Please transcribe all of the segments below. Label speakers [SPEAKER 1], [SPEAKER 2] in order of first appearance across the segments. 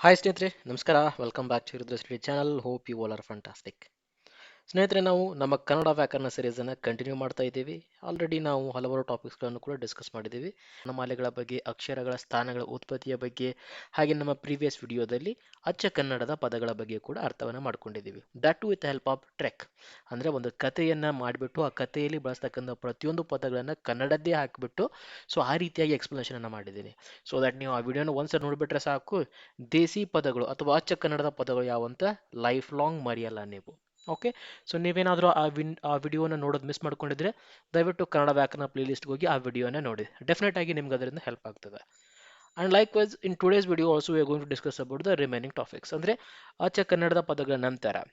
[SPEAKER 1] Hi ಸ್ನೇಹಿತರೆ, ನಮಸ್ಕಾರ. Welcome back to Rudra study channel. Hope you all are fantastic. ಸ್ನೇಹಿತರೆ, ನಾವು ನಮ್ಮ ಕನ್ನಡ ವ್ಯಾಕರಣ ಸೀರೀಸನ್ನು ಕಂಟಿನ್ಯೂ ಮಾಡ್ತಾ ಇದ್ದೀವಿ. ಆಲ್ರೆಡಿ ನಾವು ಹಲವಾರು ಟಾಪಿಕ್ಸ್ಗಳನ್ನು ಕೂಡ ಡಿಸ್ಕಸ್ ಮಾಡಿದ್ದೀವಿ. ವರ್ಣಮಾಲೆಗಳ ಬಗ್ಗೆ, ಅಕ್ಷರಗಳ ಸ್ಥಾನಗಳ ಉತ್ಪತ್ತಿಯ ಬಗ್ಗೆ, ಹಾಗೆ ನಮ್ಮ ಪ್ರೀವಿಯಸ್ ವಿಡಿಯೋದಲ್ಲಿ ಅಚ್ಚ ಕನ್ನಡದ ಪದಗಳ ಬಗ್ಗೆ ಕೂಡ ಅರ್ಥವನ್ನು ಮಾಡ್ಕೊಂಡಿದ್ದೀವಿ. That to with help of trek, ಅಂದರೆ ಒಂದು ಕಥೆಯನ್ನು ಮಾಡಿಬಿಟ್ಟು ಆ ಕಥೆಯಲ್ಲಿ ಬಳಸ್ತಕ್ಕಂಥ ಪ್ರತಿಯೊಂದು ಪದಗಳನ್ನು ಕನ್ನಡದ್ದೇ ಹಾಕಿಬಿಟ್ಟು ಆ ರೀತಿಯಾಗಿ ಎಕ್ಸ್ಪ್ಲನೇಷನ್ ಮಾಡಿದ್ದೀನಿ. ಸೊ ದಟ್ ನೀವು ಆ ವಿಡಿಯೋನ ಒಂದ್ಸರಿ ನೋಡಿಬಿಟ್ರೆ ಸಾಕು, ದೇಸಿ ಪದಗಳು ಅಥವಾ ಅಚ್ಚ ಕನ್ನಡದ ಪದಗಳು ಯಾವಂತ ಲೈಫ್ ಲಾಂಗ್ ಮರೆಯಲ್ಲ ನೀವು. ಓಕೆ, ಸೊ ನೀವೇನಾದರೂ ಆ ವಿಡಿಯೋನ ನೋಡೋದು ಮಿಸ್ ಮಾಡ್ಕೊಂಡಿದ್ರೆ ದಯವಿಟ್ಟು ಕನ್ನಡ ವ್ಯಾಕರಣ ಪ್ಲೇ ಲಿಸ್ಟ್ಗೆ ಹೋಗಿ ಆ ವಿಡಿಯೋನ ನೋಡಿ. ಡೆಫಿನೆಟ್ ಆಗಿ ನಿಮ್ಗೆ ಅದರಿಂದ ಹೆಲ್ಪ್ ಆಗ್ತದೆ. And likewise in today's video also we are going to discuss about the remaining topics. ಅಂದರೆ ಅಚ್ಚ ಕನ್ನಡದ ಪದಗಳ ನಂತರ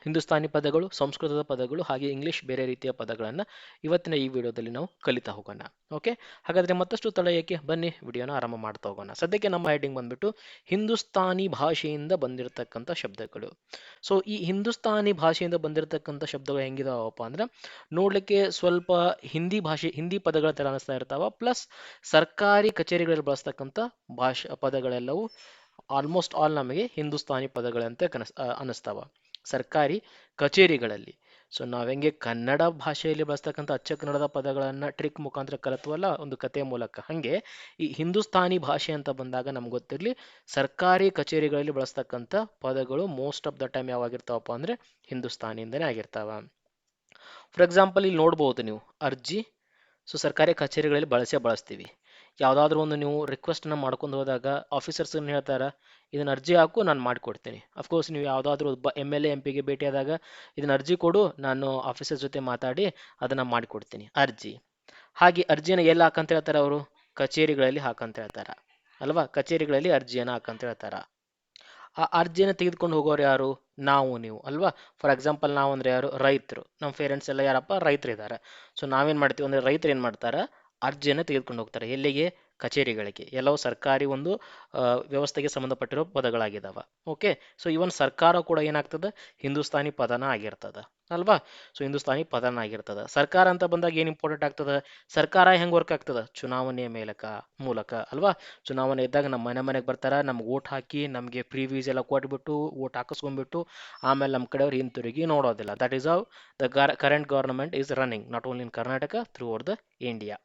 [SPEAKER 1] ಹಿಂದೂಸ್ತಾನಿ ಪದಗಳು, ಸಂಸ್ಕೃತದ ಪದಗಳು, ಹಾಗೆ ಇಂಗ್ಲಿಷ್ ಬೇರೆ ರೀತಿಯ ಪದಗಳನ್ನು ಇವತ್ತಿನ ಈ ವಿಡಿಯೋದಲ್ಲಿ ನಾವು ಕಲಿತಾ ಹೋಗೋಣ. ಓಕೆ, ಹಾಗಾದರೆ ಮತ್ತಷ್ಟು ತಡ ಏಕೆ, ಬನ್ನಿ ವಿಡಿಯೋನ ಆರಂಭ ಮಾಡ್ತಾ ಹೋಗೋಣ. ಸದ್ಯಕ್ಕೆ ನಮ್ಮ ಹೆಡಿಂಗ್ ಬಂದ್ಬಿಟ್ಟು ಹಿಂದೂಸ್ತಾನಿ ಭಾಷೆಯಿಂದ ಬಂದಿರತಕ್ಕಂಥ ಶಬ್ದಗಳು. ಸೊ ಈ ಹಿಂದೂಸ್ತಾನಿ ಭಾಷೆಯಿಂದ ಬಂದಿರತಕ್ಕಂಥ ಶಬ್ದಗಳು ಹೆಂಗಿದಾವಪ್ಪ ಅಂದ್ರೆ ನೋಡ್ಲಿಕ್ಕೆ ಸ್ವಲ್ಪ ಹಿಂದಿ ಪದಗಳ ತರ ಅನಿಸ್ತಾ ಇರ್ತಾವ. ಪ್ಲಸ್ ಸರ್ಕಾರಿ ಕಚೇರಿಗಳಲ್ಲಿ ಬಳಸ್ತಕ್ಕಂಥ ಪದಗಳೆಲ್ಲವೂ ಆಲ್ಮೋಸ್ಟ್ ಆಲ್ ನಮಗೆ ಹಿಂದೂಸ್ತಾನಿ ಪದಗಳಂತೆ ಅನಿಸ್ತಾವ ಸರ್ಕಾರಿ ಕಚೇರಿಗಳಲ್ಲಿ. ಸೊ ನಾವ್ ಹೆಂಗೆ ಕನ್ನಡ ಭಾಷೆಯಲ್ಲಿ ಬಳಸ್ತಕ್ಕಂಥ ಅಚ್ಚ ಕನ್ನಡದ ಪದಗಳನ್ನ ಟ್ರಿಕ್ ಮುಖಾಂತರ ಕಲಿತ್ವಲ್ಲ ಒಂದು ಕಥೆಯ ಮೂಲಕ, ಹಂಗೆ ಈ ಹಿಂದೂಸ್ತಾನಿ ಭಾಷೆ ಅಂತ ಬಂದಾಗ ನಮ್ಗೆ ಗೊತ್ತಿರಲಿ ಸರ್ಕಾರಿ ಕಚೇರಿಗಳಲ್ಲಿ ಬಳಸ್ತಕ್ಕಂಥ ಪದಗಳು ಮೋಸ್ಟ್ ಆಫ್ ದ ಟೈಮ್ ಯಾವಾಗಿರ್ತಾವಪ್ಪ ಅಂದ್ರೆ ಹಿಂದೂಸ್ತಾನಿಯಿಂದನೇ ಆಗಿರ್ತಾವ. ಫಾರ್ ಎಕ್ಸಾಂಪಲ್ ಇಲ್ಲಿ ನೋಡ್ಬೋದು ನೀವು ಅರ್ಜಿ. ಸೊ ಸರ್ಕಾರಿ ಕಚೇರಿಗಳಲ್ಲಿ ಬಳಸ್ತೀವಿ. ಯಾವುದಾದ್ರೂ ಒಂದು ನೀವು ರಿಕ್ವೆಸ್ಟನ್ನು ಮಾಡ್ಕೊಂಡು ಹೋದಾಗ ಆಫೀಸರ್ಸ್ ಏನು ಹೇಳ್ತಾರ, ಇದನ್ನ ಅರ್ಜಿ ಹಾಕು, ನಾನು ಮಾಡಿಕೊಡ್ತೀನಿ. ಅಫ್ಕೋರ್ಸ್ ನೀವು ಯಾವುದಾದ್ರೂ ಒಬ್ಬ MLA MP ಗೆ ಭೇಟಿಯಾದಾಗ ಇದನ್ನ ಅರ್ಜಿ ಕೊಡು, ನಾನು ಆಫೀಸರ್ ಜೊತೆ ಮಾತಾಡಿ ಅದನ್ನು ಮಾಡಿಕೊಡ್ತೀನಿ, ಅರ್ಜಿ. ಹಾಗೆ ಅರ್ಜಿಯನ್ನು ಎಲ್ಲಿ ಹಾಕಂತ ಹೇಳ್ತಾರೆ ಅವರು? ಕಚೇರಿಗಳಲ್ಲಿ ಹಾಕಂತ ಹೇಳ್ತಾರ ಅಲ್ವಾ? ಕಚೇರಿಗಳಲ್ಲಿ ಅರ್ಜಿಯನ್ನು ಹಾಕಂತ ಹೇಳ್ತಾರ. ಆ ಅರ್ಜಿಯನ್ನು ತೆಗೆದುಕೊಂಡು ಹೋಗೋರು ಯಾರು? ನಾವು ನೀವು ಅಲ್ವಾ? ಫಾರ್ ಎಕ್ಸಾಂಪಲ್ ನಾವು ಅಂದ್ರೆ ಯಾರು? ರೈತರು. ನಮ್ಮ ಪೇರೆಂಟ್ಸ್ ಎಲ್ಲ ಯಾರಪ್ಪ? ರೈತರು ಇದ್ದಾರೆ. ಸೊ ನಾವೇನು ಮಾಡ್ತೀವಿ ಅಂದರೆ ರೈತರು ಏನು ಮಾಡ್ತಾರೆ, ಅರ್ಜಿಯನ್ನು ತೆಗೆದುಕೊಂಡು ಹೋಗ್ತಾರೆ. ಎಲ್ಲಿಗೆ? ಕಚೇರಿಗಳಿಗೆ. ಎಲ್ಲವೂ ಸರ್ಕಾರಿ ಒಂದು ವ್ಯವಸ್ಥೆಗೆ ಸಂಬಂಧಪಟ್ಟಿರೋ ಪದಗಳಾಗಿದ್ದಾವೆ. ಓಕೆ, ಸೊ ಇವನ್ ಸರ್ಕಾರ ಕೂಡ ಏನಾಗ್ತದೆ, ಹಿಂದೂಸ್ತಾನಿ ಪದನ ಆಗಿರ್ತದ ಅಲ್ವಾ? ಸೊ ಹಿಂದೂಸ್ತಾನಿ ಪದನ ಆಗಿರ್ತದ. ಸರ್ಕಾರ ಅಂತ ಬಂದಾಗ ಏನು ಇಂಪಾರ್ಟೆಂಟ್ ಆಗ್ತದ? ಸರ್ಕಾರ ಹೆಂಗೆ ವರ್ಕ್ ಆಗ್ತದ? ಚುನಾವಣೆಯ ಮೂಲಕ ಅಲ್ವಾ? ಚುನಾವಣೆ ಇದ್ದಾಗ ನಮ್ಮ ಮನೆಗೆ ಬರ್ತಾರ, ನಮ್ಗೆ ಓಟ್ ಹಾಕಿ ನಮಗೆ ಫ್ರೀ ವೀಸ್ ಎಲ್ಲ ಕೊಟ್ಬಿಟ್ಟು ಓಟ್ ಹಾಕಿಸ್ಕೊಂಡ್ಬಿಟ್ಟು ಆಮೇಲೆ ನಮ್ಮ ಕಡೆಯವ್ರು ಹಿಂತಿರುಗಿ ನೋಡೋದಿಲ್ಲ. That is how the current government is running not only in Karnataka through out the India.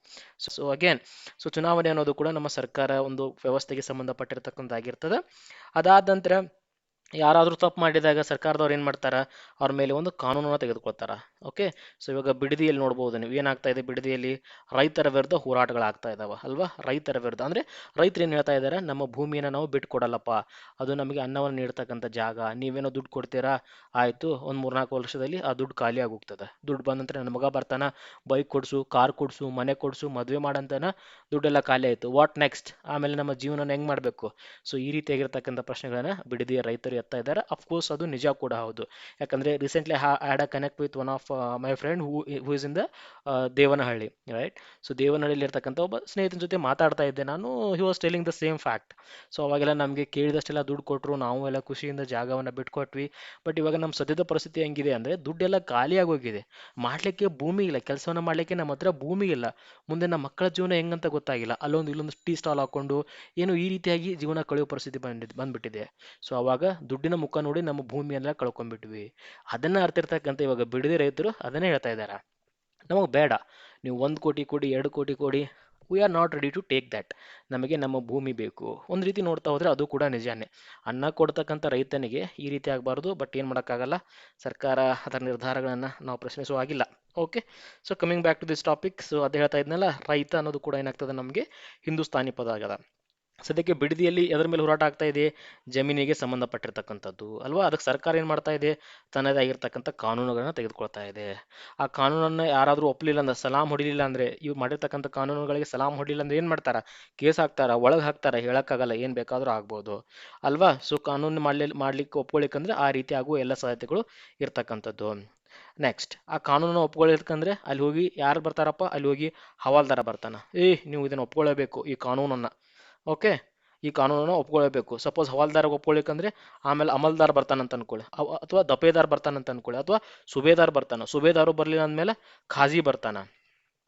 [SPEAKER 1] So again, so ಚುನಾವಣೆ ಅನ್ನೋದು ಕೂಡ ನಮ್ಮ ಸರ್ಕಾರ ಒಂದು ವ್ಯವಸ್ಥೆಗೆ ಸಂಬಂಧಪಟ್ಟಿರ್ತಕ್ಕಂಥದ್ದಾಗಿರ್ತದೆ. ಅದಾದ ನಂತರ ಯಾರಾದರೂ ತಪ್ಪು ಮಾಡಿದಾಗ ಸರ್ಕಾರದವ್ರು ಏನು ಮಾಡ್ತಾರ, ಅವ್ರ ಮೇಲೆ ಒಂದು ಕಾನೂನನ್ನು ತೆಗೆದುಕೊಳ್ತಾರ. ಓಕೆ, ಸೊ ಇವಾಗ ಬಿಡದಿಯಲ್ಲಿ ನೋಡ್ಬೋದು ನೀವು, ಏನಾಗ್ತಾ ಇದೆ ಬಿಡದಿಯಲ್ಲಿ ರೈತರ ವಿರುದ್ಧ ಹೋರಾಟಗಳಾಗ್ತಾ ಇದಾವ ಅಲ್ವಾ? ರೈತರ ವಿರುದ್ಧ ಅಂದರೆ ರೈತರು ಏನು ಹೇಳ್ತಾ ಇದ್ದಾರೆ, ನಮ್ಮ ಭೂಮಿಯನ್ನು ನಾವು ಬಿಟ್ಕೊಡಲ್ಲಪ್ಪ, ಅದು ನಮಗೆ ಅನ್ನವನ್ನು ನೀಡ್ತಕ್ಕಂಥ ಜಾಗ, ನೀವೇನೋ ದುಡ್ಡು ಕೊಡ್ತೀರಾ, ಆಯಿತು, ಒಂದು 3-4 ವರ್ಷದಲ್ಲಿ ಆ ದುಡ್ಡು ಖಾಲಿ ಆಗೋಗ್ತದೆ. ದುಡ್ಡು ಬಂದ ನಂತರ ನನ್ನ ಮಗ ಬರ್ತಾನ, ಬೈಕ್ ಕೊಡಿಸು, ಕಾರ್ ಕೊಡಿಸು, ಮನೆ ಕೊಡಿಸು, ಮದುವೆ ಮಾಡಂತಾನ, ದುಡ್ಡೆಲ್ಲ ಖಾಲಿ ಆಯಿತು, ವಾಟ್ ನೆಕ್ಸ್ಟ್? ಆಮೇಲೆ ನಮ್ಮ ಜೀವನ ಹೆಂಗೆ ಮಾಡಬೇಕು? ಸೊ ಈ ರೀತಿಯಾಗಿರ್ತಕ್ಕಂಥ ಪ್ರಶ್ನೆಗಳನ್ನ ಬಿಡದಿಯ ರೈತರು ಎತ್ತಾ ಇದ್ದಾರೆ. ಅಫ್ಕೋರ್ಸ್ ಅದು ನಿಜ ಕೂಡ ಹೌದು. ಯಾಕಂದರೆ recently had a connect with one of my friend who is in the Devanahalli, right? So ದೇವನಹಳ್ಳಿಯಲ್ಲಿ ಇರ್ತಕ್ಕಂಥ ಒಬ್ಬ ಸ್ನೇಹಿತನ ಜೊತೆ ಮಾತಾಡ್ತಾ ಇದ್ದೆ ನಾನು. He was telling the same fact. So ಅವಾಗೆಲ್ಲ ನಮಗೆ ಕೇಳಿದಷ್ಟೆಲ್ಲ ದುಡ್ಡು ಕೊಟ್ಟರು, ನಾವು ಎಲ್ಲ ಖುಷಿಯಿಂದ ಜಾಗವನ್ನು ಬಿಟ್ಕೊಟ್ವಿ. ಬಟ್ ಇವಾಗ ನಮ್ಮ ಸದ್ಯದ ಪರಿಸ್ಥಿತಿ ಹೆಂಗಿದೆ ಅಂದರೆ ದುಡ್ಡೆಲ್ಲ ಖಾಲಿ ಆಗೋಗಿದೆ, ಮಾಡಲಿಕ್ಕೆ ಭೂಮಿ ಇಲ್ಲ, ಕೆಲಸವನ್ನು ಮಾಡಲಿಕ್ಕೆ ನಮ್ಮ ಹತ್ರ ಭೂಮಿ ಇಲ್ಲ, ಮುಂದೆ ನಮ್ಮ ಮಕ್ಕಳ ಜೀವನ ಹೆಂಗಂತ ಗೊತ್ತಾಗಿಲ್ಲ, ಅಲ್ಲೊಂದು ಇಲ್ಲೊಂದು ಟೀ ಸ್ಟಾಲ್ ಹಾಕೊಂಡು ಏನು ಈ ರೀತಿಯಾಗಿ ಜೀವನ ಕಳೆಯೋ ಪರಿಸ್ಥಿತಿ ಬಂದ್ಬಿಟ್ಟಿದೆ. ಸೊ ಅವಾಗ ದುಡ್ಡಿನ ಮುಖ ನೋಡಿ ನಮ್ಮ ಭೂಮಿಯೆಲ್ಲ ಕಳ್ಕೊಂಡ್ಬಿಟ್ವಿ. ಅದನ್ನ ಅರ್ತಿರ್ತಕ್ಕಂಥ ಇವಾಗ ಬಿಡದಿ ರೈತರು ಅದನ್ನೇ ಹೇಳ್ತಾ ಇದ್ದಾರೆ, ನಮಗೆ ಬೇಡ, ನೀವು 1 ಕೋಟಿ ಕೊಡಿ, 2 ಕೋಟಿ ಕೊಡಿ, we are not ready to take that. ನಮಗೆ ನಮ್ಮ ಭೂಮಿ ಬೇಕು. ಒಂದು ರೀತಿ ನೋಡ್ತಾ ಹೋದರೆ ಅದು ಕೂಡ ನಿಜಾನೇ. ಅನ್ನ ಕೊಡ್ತಕ್ಕಂಥ ರೈತನಿಗೆ ಈ ರೀತಿ ಆಗಬಾರ್ದು, ಬಟ್ ಏನು ಮಾಡೋಕ್ಕಾಗಲ್ಲ, ಸರ್ಕಾರ ಅದರ ನಿರ್ಧಾರಗಳನ್ನು ನಾವು ಪ್ರಶ್ನಿಸುವ ಆಗಿಲ್ಲ. Okay, so coming back to this topic. So ಅದು ಹೇಳ್ತಾ ಇದ್ನಲ್ಲ, ರೈತ ಅನ್ನೋದು ಕೂಡ ಏನಾಗ್ತದೆ ನಮಗೆ ಹಿಂದೂಸ್ತಾನಿ ಪದ ಆಗದ. ಸದ್ಯಕ್ಕೆ ಬಿಡದಿಯಲ್ಲಿ ಎದರ ಮೇಲೆ ಹೋರಾಟ ಆಗ್ತಾ ಇದೆ? ಜಮೀನಿಗೆ ಸಂಬಂಧಪಟ್ಟಿರ್ತಕ್ಕಂಥದ್ದು ಅಲ್ವಾ? ಅದಕ್ಕೆ ಸರ್ಕಾರ ಏನು ಮಾಡ್ತಾ ಇದೆ? ತನ್ನದೇ ಆಗಿರ್ತಕ್ಕಂಥ ಕಾನೂನುಗಳನ್ನ ತೆಗೆದುಕೊಳ್ತಾ ಇದೆ. ಆ ಕಾನೂನನ್ನು ಯಾರಾದರೂ ಒಪ್ಪಲಿಲ್ಲ ಅಂದ್ರೆ, ಸಲಾಂ ಹೊಡಿಲಿಲ್ಲ ಅಂದರೆ, ಇವು ಮಾಡಿರ್ತಕ್ಕಂಥ ಕಾನೂನುಗಳಿಗೆ ಸಲಾಂ ಹೊಡಿಲಿಲ್ಲ ಅಂದ್ರೆ ಏನು ಮಾಡ್ತಾರ? ಕೇಸ್ ಹಾಕ್ತಾರ, ಒಳಗೆ ಹಾಕ್ತಾರ, ಹೇಳೋಕ್ಕಾಗಲ್ಲ, ಏನು ಬೇಕಾದರೂ ಆಗ್ಬೋದು ಅಲ್ವಾ? ಸೊ ಕಾನೂನು ಮಾಡ್ಲಿಕ್ಕೆ ಒಪ್ಕೊಳ್ಳಿಕ್ಕಂದ್ರೆ ಆ ರೀತಿ ಆಗುವ ಎಲ್ಲ ಸಾಧ್ಯತೆಗಳು ಇರ್ತಕ್ಕಂಥದ್ದು. ನೆಕ್ಸ್ಟ್, ಆ ಕಾನೂನನ್ನು ಒಪ್ಕೊಳ್ಳಿಕ್ಕಂದ್ರೆ ಅಲ್ಲಿ ಹೋಗಿ ಯಾರು ಬರ್ತಾರಪ್ಪ? ಅಲ್ಲಿ ಹೋಗಿ ಹವಾಲ್ದಾರ ಬರ್ತಾನ, ನೀವು ಇದನ್ನು ಒಪ್ಕೊಳ್ಳೇಬೇಕು ಈ ಕಾನೂನನ್ನು. ಓಕೆ, ಈ ಕಾನೂನನ್ನು ಒಪ್ಕೊಳ್ಬೇಕು. ಸಪೋಸ್ ಹವಾಲ್ದಾರ್ಗೆ ಒಪ್ಕೊಳ್ಳಿಕ್ಕಂದ್ರೆ ಆಮೇಲೆ ಅಮಲ್ದಾರ್ ಬರ್ತಾನಂತ ಅನ್ಕೊಳ್ಳಿ, ಅಥವಾ ದಪೇದಾರ್ ಬರ್ತಾನಂತ ಅನ್ಕೊಳ್ಳಿ, ಅಥವಾ ಸುಬೇದಾರ್ ಬರ್ತಾನ. ಸುಬೇದಾರು ಬರಲಿಲ್ಲ ಅಂದಮೇಲೆ ಖಾಜಿ ಬರ್ತಾನ.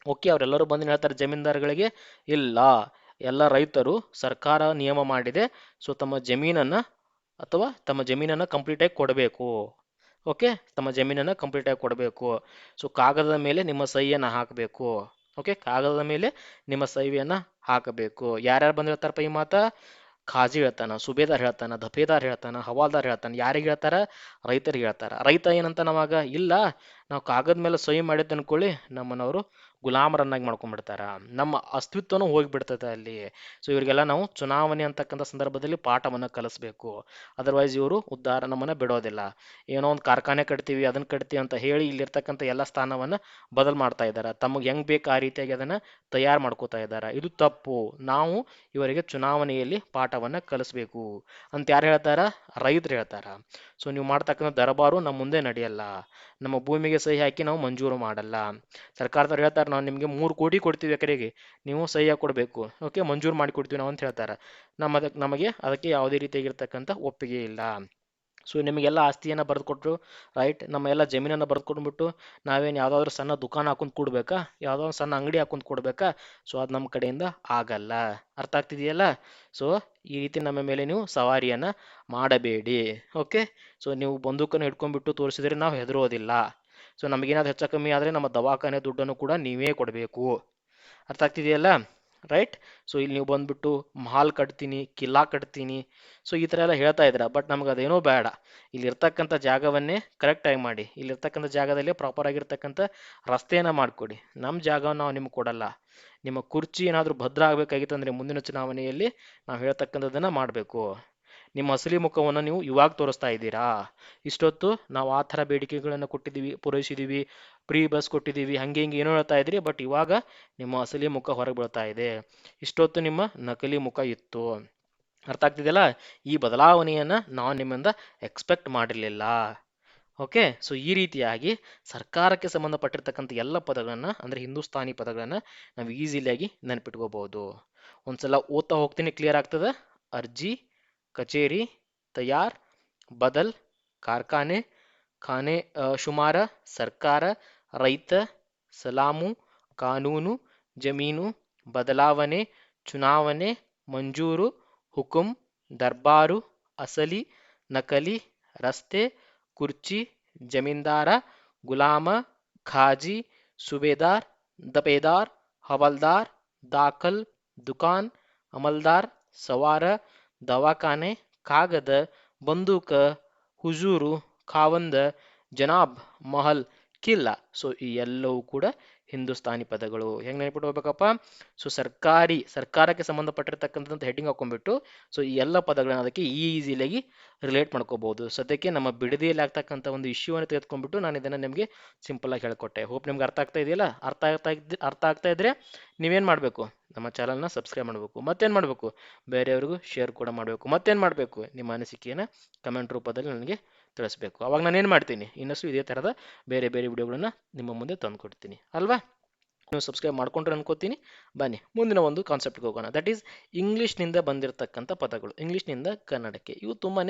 [SPEAKER 1] ಓಕೆ, ಅವರೆಲ್ಲರೂ ಬಂದು ಹೇಳ್ತಾರೆ ಜಮೀನ್ದಾರ್ಗಳಿಗೆ, ಇಲ್ಲ ಎಲ್ಲ ರೈತರು ಸರ್ಕಾರ ನಿಯಮ ಮಾಡಿದೆ, ಸೊ ತಮ್ಮ ಜಮೀನನ್ನು ಅಥವಾ ತಮ್ಮ ಜಮೀನನ್ನು ಕಂಪ್ಲೀಟಾಗಿ ಕೊಡಬೇಕು. ಓಕೆ, ತಮ್ಮ ಜಮೀನನ್ನು ಕಂಪ್ಲೀಟಾಗಿ ಕೊಡಬೇಕು. ಸೊ ಕಾಗದದ ಮೇಲೆ ನಿಮ್ಮ ಸಹಿಯನ್ನು ಹಾಕಬೇಕು. ಓಕೆ, ಕಾಗದದ ಮೇಲೆ ನಿಮ್ಮ ಸಹಿಯನ್ನು ಹಾಕಬೇಕು. ಯಾರ್ಯಾರು ಬಂದಿರ್ತಾರಪ್ಪ ಈ ಮಾತ? ಖಾಜಿ ಹೇಳ್ತಾನ, ಸುಬೇದಾರ್ ಹೇಳ್ತಾನ, ದಫೇದಾರ್ ಹೇಳ್ತಾನ, ಹವಾಲ್ದಾರ್ ಹೇಳ್ತಾನ. ಯಾರಿಗೆ ಹೇಳ್ತಾರ? ರೈತರಿಗೆ ಹೇಳ್ತಾರ. ರೈತ ಏನಂತ ನವಾಗ, ಇಲ್ಲ ನಾವು ಕಾಗದ ಮೇಲೆ ಸಹಿ ಮಾಡಿದ್ದು ಅನ್ಕೊಳ್ಳಿ ನಮ್ಮನ್ನವರು ಗುಲಾಮರನ್ನಾಗಿ ಮಾಡ್ಕೊಂಡ್ಬಿಡ್ತಾರ, ನಮ್ಮ ಅಸ್ತಿತ್ವನೂ ಹೋಗಿಬಿಡ್ತದೆ ಅಲ್ಲಿ. ಸೊ ಇವರಿಗೆಲ್ಲ ನಾವು ಚುನಾವಣೆ ಅಂತಕ್ಕಂಥ ಸಂದರ್ಭದಲ್ಲಿ ಪಾಠವನ್ನು ಕಲಿಸ್ಬೇಕು. ಅದರ್ವೈಸ್ ಇವರು ಉದ್ಧಾರ ನಮ್ಮನ್ನ ಬಿಡೋದಿಲ್ಲ. ಏನೋ ಒಂದು ಕಾರ್ಖಾನೆ ಕಟ್ತೀವಿ ಅದನ್ನ ಕಟ್ತೀವಿ ಅಂತ ಹೇಳಿ ಇಲ್ಲಿರ್ತಕ್ಕಂಥ ಎಲ್ಲ ಸ್ಥಾನವನ್ನು ಬದಲು ಮಾಡ್ತಾ ಇದ್ದಾರೆ. ತಮಗೆ ಹೆಂಗ್ ಬೇಕು ಆ ರೀತಿಯಾಗಿ ಅದನ್ನ ತಯಾರು ಮಾಡ್ಕೋತಾ ಇದ್ದಾರೆ. ಇದು ತಪ್ಪು. ನಾವು ಇವರಿಗೆ ಚುನಾವಣೆಯಲ್ಲಿ ಪಾಠವನ್ನು ಕಲಿಸ್ಬೇಕು ಅಂತ ಯಾರು ಹೇಳ್ತಾರ? ರೈತರು ಹೇಳ್ತಾರ. ಸೊ ನೀವು ಮಾಡ್ತಕ್ಕಂಥ ದರಬಾರು ನಮ್ಮ ಮುಂದೆ ನಡೆಯಲ್ಲ, ನಮ್ಮ ಭೂಮಿಗೆ ಸಹಿ ಹಾಕಿ ನಾವು ಮಂಜೂರು ಮಾಡಲ್ಲ. ಸರ್ಕಾರದವ್ರು ಹೇಳ್ತಾರೆ ನಾವು ನಿಮಗೆ 3 ಕೋಟಿ ಕೊಡ್ತೀವಿ ಎಕರೆಗೆ, ನೀವು ಸಹಿ ಹಾಕಿ ಕೊಡಬೇಕು, ಓಕೆ ಮಂಜೂರು ಮಾಡಿ ಕೊಡ್ತೀವಿ ನಾವು ಅಂತ ಹೇಳ್ತಾರೆ. ನಮಗೆ ಅದಕ್ಕೆ ಯಾವುದೇ ರೀತಿಯಾಗಿರ್ತಕ್ಕಂಥ ಒಪ್ಪಿಗೆ ಇಲ್ಲ. ಸೊ ನಿಮಗೆಲ್ಲ ಆಸ್ತಿಯನ್ನು ಬರೆದು ಕೊಟ್ಟರು, ರೈಟ್, ನಮ್ಮ ಎಲ್ಲ ಜಮೀನನ್ನು ಬರೆದು ಕೊಟ್ಬಿಟ್ಟು ನಾವೇನು ಯಾವುದಾದ್ರೂ ಸಣ್ಣ ದುಕಾನ್ ಹಾಕೊಂಡು ಕೊಡ್ಬೇಕಾ, ಯಾವುದೋ ಒಂದು ಸಣ್ಣ ಅಂಗಡಿ ಹಾಕೊಂಡು ಕೊಡ್ಬೇಕಾ? ಸೊ ಅದು ನಮ್ಮ ಕಡೆಯಿಂದ ಆಗಲ್ಲ. ಅರ್ಥ ಆಗ್ತಿದೆಯಲ್ಲ? ಸೊ ಈ ರೀತಿ ನಮ್ಮ ಮೇಲೆ ನೀವು ಸವಾರಿಯನ್ನು ಮಾಡಬೇಡಿ. ಓಕೆ, ಸೊ ನೀವು ಬಂದೂಕನ್ನು ಹಿಡ್ಕೊಂಡ್ಬಿಟ್ಟು ತೋರಿಸಿದ್ರೆ ನಾವು ಹೆದರೋದಿಲ್ಲ. ಸೊ ನಮಗೇನಾದ್ರು ಹೆಚ್ಚು ಕಮ್ಮಿ ಆದರೆ ನಮ್ಮ ದವಾಖಾನೆ ದುಡ್ಡನ್ನು ಕೂಡ ನೀವೇ ಕೊಡಬೇಕು. ಅರ್ಥ ಆಗ್ತಿದೆಯಲ್ಲ? ರೈಟ್. ಸೊ ಇಲ್ಲಿ ನೀವು ಬಂದ್ಬಿಟ್ಟು ಮಹಾಲ್ ಕಟ್ತೀನಿ, ಕಿಲ್ಲಾ ಕಟ್ತೀನಿ, ಸೊ ಈ ಥರ ಎಲ್ಲ ಹೇಳ್ತಾ ಇದ್ದೀರಾ. ಬಟ್ ನಮ್ಗೆ ಅದೇನೋ ಬೇಡ. ಇಲ್ಲಿರ್ತಕ್ಕಂಥ ಜಾಗವನ್ನೇ ಕರೆಕ್ಟಾಗಿ ಮಾಡಿ, ಇಲ್ಲಿರ್ತಕ್ಕಂಥ ಜಾಗದಲ್ಲಿ ಪ್ರಾಪರ್ ಆಗಿರ್ತಕ್ಕಂಥ ರಸ್ತೆಯನ್ನು ಮಾಡಿಕೊಡಿ. ನಮ್ಮ ಜಾಗವನ್ನು ನಾವು ನಿಮ್ಗೆ ಕೊಡಲ್ಲ. ನಿಮ್ಮ ಕುರ್ಚಿ ಏನಾದರೂ ಭದ್ರ ಆಗಬೇಕಾಗಿತ್ತು ಅಂದರೆ ಮುಂದಿನ ಚುನಾವಣೆಯಲ್ಲಿ ನಾವು ಹೇಳ್ತಕ್ಕಂಥದ್ದನ್ನು ಮಾಡಬೇಕು. ನಿಮ್ಮ ಅಸಲಿ ಮುಖವನ್ನು ನೀವು ಇವಾಗ ತೋರಿಸ್ತಾ ಇದ್ದೀರಾ. ಇಷ್ಟೊತ್ತು ನಾವು ಆ ಥರ ಬೇಡಿಕೆಗಳನ್ನು ಕೊಟ್ಟಿದ್ದೀವಿ, ಪೂರೈಸಿದ್ದೀವಿ, ಫ್ರೀ ಬಸ್ ಕೊಟ್ಟಿದ್ದೀವಿ, ಹಂಗೆ ಹಿಂಗೆ ಏನೋ ಹೇಳ್ತಾ ಇದ್ರಿ. ಬಟ್ ಇವಾಗ ನಿಮ್ಮ ಅಸಲಿ ಮುಖ ಹೊರಗೆ ಬೀಳ್ತಾ ಇದೆ. ಇಷ್ಟೊತ್ತು ನಿಮ್ಮ ನಕಲಿ ಮುಖ ಇತ್ತು. ಅರ್ಥ ಆಗ್ತಿದೆಯಲ್ಲ? ಈ ಬದಲಾವಣೆಯನ್ನು ನಾವು ನಿಮ್ಮಿಂದ ಎಕ್ಸ್ಪೆಕ್ಟ್ ಮಾಡಿರಲಿಲ್ಲ. ಓಕೆ, ಸೊ ಈ ರೀತಿಯಾಗಿ ಸರ್ಕಾರಕ್ಕೆ ಸಂಬಂಧಪಟ್ಟಿರ್ತಕ್ಕಂಥ ಎಲ್ಲ ಪದಗಳನ್ನು ಅಂದರೆ ಹಿಂದೂಸ್ತಾನಿ ಪದಗಳನ್ನು ನಾವು ಈಸಿಲಿಯಾಗಿ ನೆನಪಿಟ್ಕೋಬಹುದು. ಒಂದ್ಸಲ ಓದ್ತಾ ಹೋಗ್ತೀನಿ, ಕ್ಲಿಯರ್ ಆಗ್ತದೆ. ಅರ್ಜಿ, ಕಚೇರಿ, ತಯಾರ್, ಬದಲ್, ಕಾರ್ಖಾನೆ, ಖಾನೆ ಶುಮಾರ, ಸರ್ಕಾರ, ರೈತ, ಸಲಾಮು, ಕಾನೂನು, ಜಮೀನು, ಬದಲಾವಣೆ, ಚುನಾವಣೆ, ಮಂಜೂರು, ಹುಕುಂ, ದರ್ಬಾರು, ಅಸಲಿ, ನಕಲಿ, ರಸ್ತೆ, ಕುರ್ಚಿ, ಜಮೀನ್ದಾರ, ಗುಲಾಮ, ಖಾಜಿ, ಸುಬೇದಾರ್, ದಪೇದಾರ್, ಹವಲ್ದಾರ್, ದಾಖಲ್, ದುಕಾನ್, ಅಮಲ್ದಾರ್, ಸವಾರ, ದವಾಖಾನೆ, ಕಾಗದ, ಬಂದೂಕ, ಹುಜೂರು, ಖಾವಂದ, ಜನಾಬ್, ಮಹಲ್, ಕಿಲ್ಲ. ಸೊ ಈ ಎಲ್ಲವೂ ಕೂಡ ಹಿಂದೂಸ್ತಾನಿ ಪದಗಳು. ಹೆಂಗೆ ನೆನಪಿಟ್ಟು ಹೋಗ್ಬೇಕಪ್ಪ? ಸೊ ಸರ್ಕಾರಕ್ಕೆ ಸಂಬಂಧಪಟ್ಟಿರ್ತಕ್ಕಂಥ ಹೆಡ್ಡಿಂಗ್ ಹಾಕೊಂಡ್ಬಿಟ್ಟು ಸೊ ಈ ಎಲ್ಲ ಪದಗಳನ್ನ ಅದಕ್ಕೆ ಈಸಿಯಾಗಿ ರಿಲೇಟ್ ಮಾಡ್ಕೋಬಹುದು. ಸದ್ಯಕ್ಕೆ ನಮ್ಮ ಬಿಡದಿಯಲ್ಲಿ ಆಗ್ತಕ್ಕಂಥ ಒಂದು ಇಶ್ಯೂವನ್ನು ತೆಗೆದುಕೊಂಡ್ಬಿಟ್ಟು ನಾನು ಇದನ್ನು ನಿಮಗೆ ಸಿಂಪಲ್ ಆಗಿ ಹೇಳ್ಕೊಟ್ಟೆ. ಹೋಪ್ ನಿಮ್ಗೆ ಅರ್ಥ ಆಗ್ತಾ ಇದೆಯಲ್ಲ? ಅರ್ಥ ಆಗ್ತಾ ಇದ್ರೆ ನೀವೇನು ಮಾಡಬೇಕು? ನಮ್ಮ ಚಾನಲ್ನ ಸಬ್ಸ್ಕ್ರೈಬ್ ಮಾಡಬೇಕು. ಮತ್ತೇನು ಮಾಡಬೇಕು? ಬೇರೆಯವ್ರಿಗೂ ಶೇರ್ ಕೂಡ ಮಾಡಬೇಕು. ಮತ್ತೇನು ಮಾಡಬೇಕು? ನಿಮ್ಮ ಅನಿಸಿಕೆಯನ್ನು ಕಮೆಂಟ್ ರೂಪದಲ್ಲಿ ನನಗೆ ತಿಳಿಸ್ಬೇಕು. ಅವಾಗ ನಾನು ಏನು ಮಾಡ್ತೀನಿ, ಇನ್ನಷ್ಟು ಇದೇ ಥರದ ಬೇರೆ ಬೇರೆ ವಿಡಿಯೋಗಳನ್ನ ನಿಮ್ಮ ಮುಂದೆ ತಂದು ಕೊಡ್ತೀನಿ ಅಲ್ವಾ? ನೀವು ಸಬ್ಸ್ಕ್ರೈಬ್ ಮಾಡ್ಕೊಂಡ್ರೆ ಅನ್ಕೋತೀನಿ. ಬನ್ನಿ ಮುಂದಿನ ಒಂದು ಕಾನ್ಸೆಪ್ಟ್ಗೆ ಹೋಗೋಣ. ದಟ್ ಈಸ್ ಇಂಗ್ಲೀಷ್ನಿಂದ ಬಂದಿರತಕ್ಕಂಥ ಪದಗಳು, ಇಂಗ್ಲೀಷ್ನಿಂದ ಕನ್ನಡಕ್ಕೆ. ಇವು ತುಂಬಾ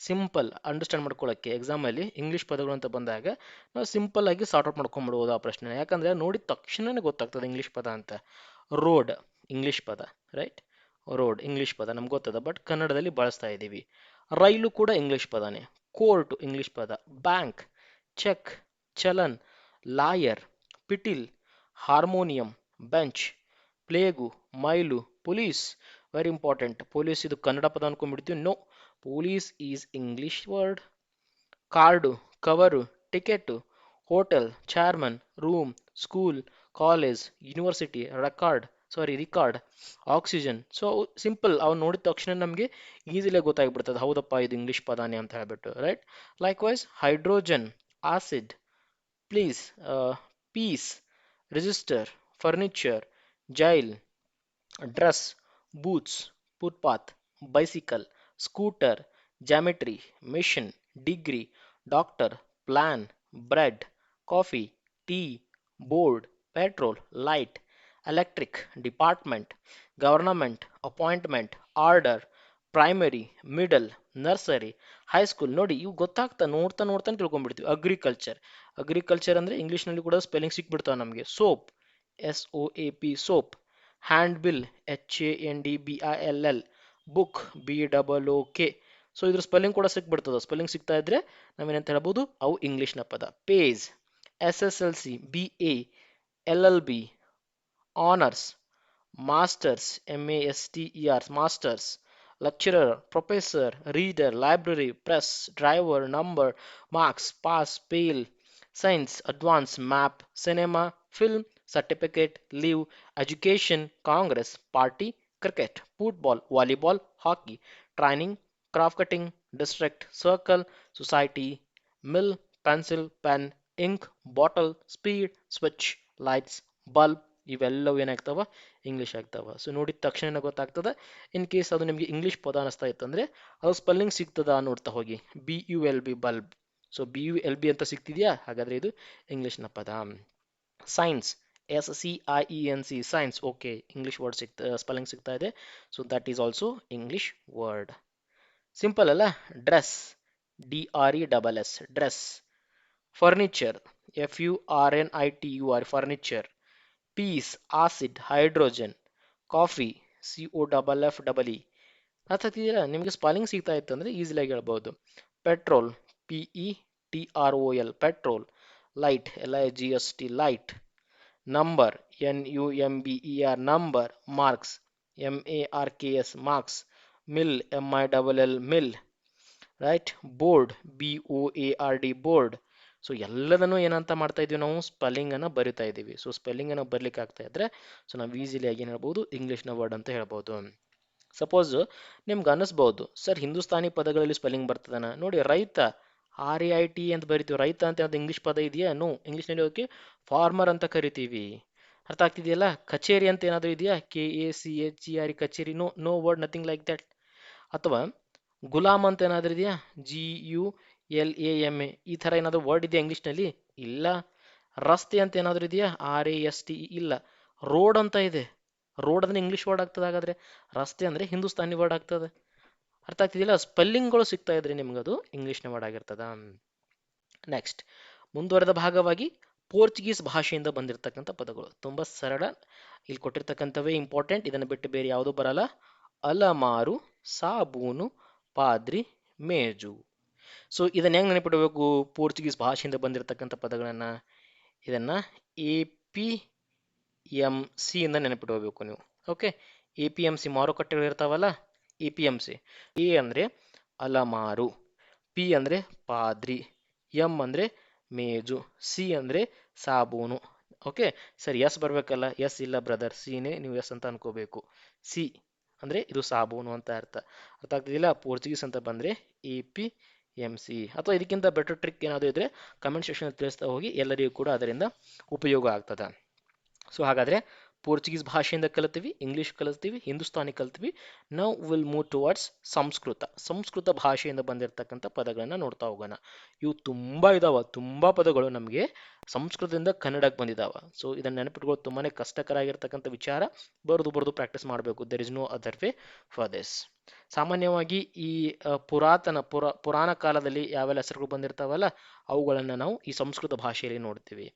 [SPEAKER 1] ಸಿಂಪಲ್ ಅಂಡರ್ಸ್ಟ್ಯಾಂಡ್ ಮಾಡ್ಕೊಳ್ಳೋಕ್ಕೆ. ಎಕ್ಸಾಮಲ್ಲಿ ಇಂಗ್ಲೀಷ್ ಪದಗಳು ಅಂತ ಬಂದಾಗ ನಾವು ಸಿಂಪಲ್ ಆಗಿ ಸಾರ್ಟ್ ಔಟ್ ಮಾಡ್ಕೊಂಡ್ಬಿಡ್ಬೋದು ಆ ಪ್ರಶ್ನೆ. ಯಾಕಂದರೆ ನೋಡಿದ ತಕ್ಷಣನೇ ಗೊತ್ತಾಗ್ತದೆ ಇಂಗ್ಲೀಷ್ ಪದ ಅಂತ. ರೋಡ್ ಇಂಗ್ಲೀಷ್ ಪದ, ರೈಟ್? ರೋಡ್ ಇಂಗ್ಲೀಷ್ ಪದ ನಮ್ಗೆ ಗೊತ್ತದ, ಬಟ್ ಕನ್ನಡದಲ್ಲಿ ಬಳಸ್ತಾ ಇದ್ದೀವಿ. ರೈಲು ಕೂಡ ಇಂಗ್ಲೀಷ್ ಪದನೇ. ಕೋರ್ಟ್ ಇಂಗ್ಲೀಷ್ ಪದ. ಬ್ಯಾಂಕ್, ಚೆಕ್, ಚಲನ್, ಲಾಯರ್, ಪಿಟಿಲ್, harmonium, bench, plague, mile, police. Very important. Police ಇದು ಕನ್ನಡ ಪದ ಅನ್ಕೊಂಡ್ಬಿಡ್ತೀವಿ. No, police is English word. Card, cover, ticket, hotel, chairman, room, school, college, university, record, oxygen. So simple, ಅವ್ನು ನೋಡಿದ ತಕ್ಷಣ ನಮಗೆ easily ಗೊತ್ತಾಗ್ಬಿಡ್ತದೆ, ಹೌದಪ್ಪ ಇದು ಇಂಗ್ಲೀಷ್ ಪದಾನೇ ಅಂತ ಹೇಳ್ಬಿಟ್ಟು, right? Likewise hydrogen, acid, please, peace, register, furniture, jail, dress, boots, footpath, bicycle, scooter, geometry, machine, degree, doctor, plan, bread, coffee, tea, board, petrol, light, electric, department, government, appointment, order, primary, middle, nursery, high school. ನೋಡಿ ಇವು ಗೊತ್ತಾಗ್ತಾ ನೋಡ್ತಾನೆ ತಿಳ್ಕೊಂಡ್ಬಿಡ್ತೀವಿ. Agriculture ಅಂದರೆ ಇಂಗ್ಲೀಷ್ನಲ್ಲಿ ಕೂಡ spelling ಸಿಕ್ಬಿಡ್ತಾವೆ ನಮಗೆ. Soap, SOAP, soap. Hand bill, HANDBILL, book, BOOK. So ಇದ್ರ spelling ಕೂಡ ಸಿಕ್ಬಿಡ್ತದ. ಸ್ಪೆಲ್ಲಿಂಗ್ ಸಿಗ್ತಾ ಇದ್ರೆ ನಾವೇನಂತ ಹೇಳ್ಬೋದು, ಅವು ಇಂಗ್ಲಿಷ್ನ ಪದ. Page, SSLC, BA, LLB, honours, masters, MASTER, masters, lecturer, professor, reader, library, press, driver, number, marks, pass, fail, science, advance, map, cinema, film, certificate, leave, education, congress, party, cricket, football, volleyball, hockey, training, craft cutting, district, circle, society, mill, pencil, pen, ink, bottle, speed, switch, lights, bulb. ಇವೆಲ್ಲವೂ ಏನಾಗ್ತಾವ, English ಆಗ್ತಾವ. So ನೋಡಿದ ತಕ್ಷಣ ಗೊತ್ತಾಗ್ತದೆ. In case ಅದು ನಿಮಗೆ English ಪದ ಅನಿಸ್ತಾ ಇತ್ತಂದ್ರೆ ಅದು ಸ್ಪೆಲ್ಲಿಂಗ್ ಸಿಗ್ತದ ನೋಡ್ತಾ ಹೋಗಿ. BULB, bulb. ಸೊ BULB ಅಂತ ಸಿಗ್ತಿದ್ಯಾ, ಹಾಗಾದ್ರೆ ಇದು ಇಂಗ್ಲೀಷ್ನ ಪದ. Science, SCIENC, science. Okay, English word spelling ಸಿಗ್ತಾ ಇದೆ. So that is also English word. Simple ಅಲ್ಲ. Dress, DRESS, dress. Furniture, FURNITUR, furniture. Piece, acid, hydrogen. Coffee, COFFEE. ಅರ್ಥ ಆಗ್ತಿದೆಯಲ್ಲ. ನಿಮಗೆ ಸ್ಪೆಲ್ಲಿಂಗ್ ಸಿಗ್ತಾ ಇತ್ತು ಅಂದರೆ ಈಸಿಯಾಗಿ ಹೇಳ್ಬೋದು. Petrol, PETROL, petrol. Light, LIGHT, light. Number, NUMBER, number. Marks, MARKS, marks. Mill, MILL, mill. Right. Board, BOARD, board. So ಎಲ್ಲದನ್ನು ಏನಂತ ಮಾಡ್ತಾ ಇದೀವಿ ನಾವು, ಸ್ಪೆಲ್ಲಿಂಗ್ ಅನ್ನ ಬರಿತಾ ಇದೀವಿ. ಸೊ ಸ್ಪೆಲ್ಲಿಂಗ್ ಅನ್ನ ಬರ್ಲಿಕ್ಕೆ ಆಗ್ತಾ ಇದ್ರೆ ಸೊ ನಾವು ಈಸಿಲಿ ಆಗಿ ಏನ್ ಹೇಳ್ಬೋದು, ಇಂಗ್ಲಿಷ್ನ ವರ್ಡ್ ಅಂತ ಹೇಳ್ಬೋದು. ಸಪೋಸ್ ನಿಮ್ಗೆ ಅನಿಸ್ಬಹುದು, ಸರ್ ಹಿಂದೂಸ್ತಾನಿ ಪದಗಳಲ್ಲಿ ಸ್ಪೆಲ್ಲಿಂಗ್ ಬರ್ತದನ ನೋಡಿ. ರೈತ, RAIT ಅಂತ ಬರಿತೀವಿ. ರೈತ ಅಂತ ಯಾವ್ದು ಇಂಗ್ಲಿಷ್ ಪದ ಇದೆಯಾ? ನೋ. ಇಂಗ್ಲಿಷ್ನಲ್ಲಿ ಓಕೆ ಫಾರ್ಮರ್ ಅಂತ ಕರಿತೀವಿ. ಅರ್ಥ ಆಗ್ತಿದೆಯಲ್ಲ. ಕಚೇರಿ ಅಂತ ಏನಾದರೂ ಇದೆಯಾ? KACHER, ಕಚೇರಿ. No, no word, nothing like that. ಅಥವಾ ಗುಲಾಮ್ ಅಂತ ಏನಾದರೂ ಇದೆಯಾ? GULAMA. ಈ ಥರ ಏನಾದರೂ ವರ್ಡ್ ಇದೆಯಾ ಇಂಗ್ಲೀಷ್ನಲ್ಲಿ? ಇಲ್ಲ. ರಸ್ತೆ ಅಂತ ಏನಾದರೂ ಇದೆಯಾ? RASTE. ಇಲ್ಲ. ರೋಡ್ ಅಂತ ಇದೆ. ರೋಡ್ ಅಂದ್ರೆ ಇಂಗ್ಲಿಷ್ ವರ್ಡ್ ಆಗ್ತದೆ. ಹಾಗಾದ್ರೆ ರಸ್ತೆ ಅಂದ್ರೆ ಹಿಂದೂಸ್ತಾನಿ ವರ್ಡ್ ಆಗ್ತದೆ. ಅರ್ಥ ಆಗ್ತಿದೆಯಲ್ಲ. ಸ್ಪೆಲ್ಲಿಂಗ್ಗಳು ಸಿಗ್ತಾ ಇದ್ರೆ ನಿಮ್ಗೆ ಅದು ಇಂಗ್ಲಿಷ್ನ ವರ್ಡ್ ಆಗಿರ್ತದ. ನೆಕ್ಸ್ಟ್, ಮುಂದುವರೆದ ಭಾಗವಾಗಿ ಪೋರ್ಚುಗೀಸ್ ಭಾಷೆಯಿಂದ ಬಂದಿರತಕ್ಕಂಥ ಪದಗಳು ತುಂಬಾ ಸರಳ. ಇಲ್ಲಿ ಕೊಟ್ಟಿರ್ತಕ್ಕಂಥವೇ ಇಂಪಾರ್ಟೆಂಟ್. ಇದನ್ನು ಬಿಟ್ಟು ಬೇರೆ ಯಾವುದೂ ಬರಲ್ಲ. ಅಲಮಾರು, ಸಾಬೂನು, ಪಾದ್ರಿ, ಮೇಜು. ಸೊ ಇದನ್ನ ಹೆಂಗ್ ನೆನಪಿಡಬೇಕು? ಪೋರ್ಚುಗೀಸ್ ಭಾಷೆಯಿಂದ ಬಂದಿರತಕ್ಕಂಥ ಪದಗಳನ್ನ ಇದನ್ನ APMC ಇಂದ ನೆನಪಿಡಬೇಕು ನೀವು. ಓಕೆ, APMC ಮಾರುಕಟ್ಟೆಗಳು ಇರ್ತಾವಲ್ಲ, APMC. A ಅಂದ್ರೆ ಅಲಮಾರು, P ಅಂದ್ರೆ ಪಾದ್ರಿ, M ಅಂದ್ರೆ ಮೇಜು, C ಅಂದ್ರೆ ಸಾಬೂನು. ಓಕೆ ಸರಿ, ಎಸ್ ಬರ್ಬೇಕಲ್ಲ. ಎಸ್ ಇಲ್ಲ ಬ್ರದರ್, ಸಿನೇ ನೀವು ಎಸ್ ಅಂತ ಅನ್ಕೋಬೇಕು. ಸಿ ಅಂದ್ರೆ ಇದು ಸಾಬೂನು ಅಂತ ಅರ್ಥ. ಅರ್ಥ ಆಗ್ತಿದಿಲ್ಲ. ಪೋರ್ಚುಗೀಸ್ ಅಂತ ಬಂದ್ರೆ APMC. ಅಥವಾ ಇದಕ್ಕಿಂತ ಬೆಟರ್ ಟ್ರಿಕ್ ಏನಾದರೂ ಇದ್ರೆ ಕಮೆಂಟ್ ಸೆಕ್ಷನ್ ತಿಳಿಸ್ತಾ ಹೋಗಿ, ಎಲ್ಲರಿಗೂ ಕೂಡ ಅದರಿಂದ ಉಪಯೋಗ ಆಗ್ತದೆ. ಸೊ ಹಾಗಾದ್ರೆ ಪೋರ್ಚುಗೀಸ್ ಭಾಷೆಯಿಂದ ಕಲಿತೀವಿ, ಇಂಗ್ಲಿಷ್ ಕಲಿತೀವಿ, ಹಿಂದೂಸ್ತಾನಿ ಕಲಿತೀವಿ. Now will move towards Sanskrit. Sanskrit ಭಾಷೆಯಿಂದ ಬಂದಿರತಕ್ಕಂಥ ಪದಗಳನ್ನ ನೋಡ್ತಾ ಹೋಗೋಣ. ಇವು ತುಂಬಾ ಇದಾವ, ತುಂಬಾ ಪದಗಳು ನಮಗೆ ಸಂಸ್ಕೃತದಿಂದ ಕನ್ನಡಕ್ಕೆ ಬಂದಿದಾವ. ಸೊ ಇದನ್ನ ನೆನಪಿಟ್ಕೊಳ್ಳೋದು ತುಂಬಾನೇ ಕಷ್ಟಕರ ಆಗಿರ್ತಕ್ಕಂಥ ವಿಚಾರ. ಬರೆದು ಪ್ರಾಕ್ಟೀಸ್ ಮಾಡಬೇಕು. There is no other way for this. ಸಾಮಾನ್ಯವಾಗಿ ಈ ಪುರಾಣ ಕಾಲದಲ್ಲಿ ಯಾವೆಲ್ಲ ಹೆಸರುಗಳು ಬಂದಿರ್ತಾವಲ್ಲ, ಅವುಗಳನ್ನ ನಾವು ಈ ಸಂಸ್ಕೃತ ಭಾಷೆಯಲ್ಲಿ ನೋಡ್ತೀವಿ.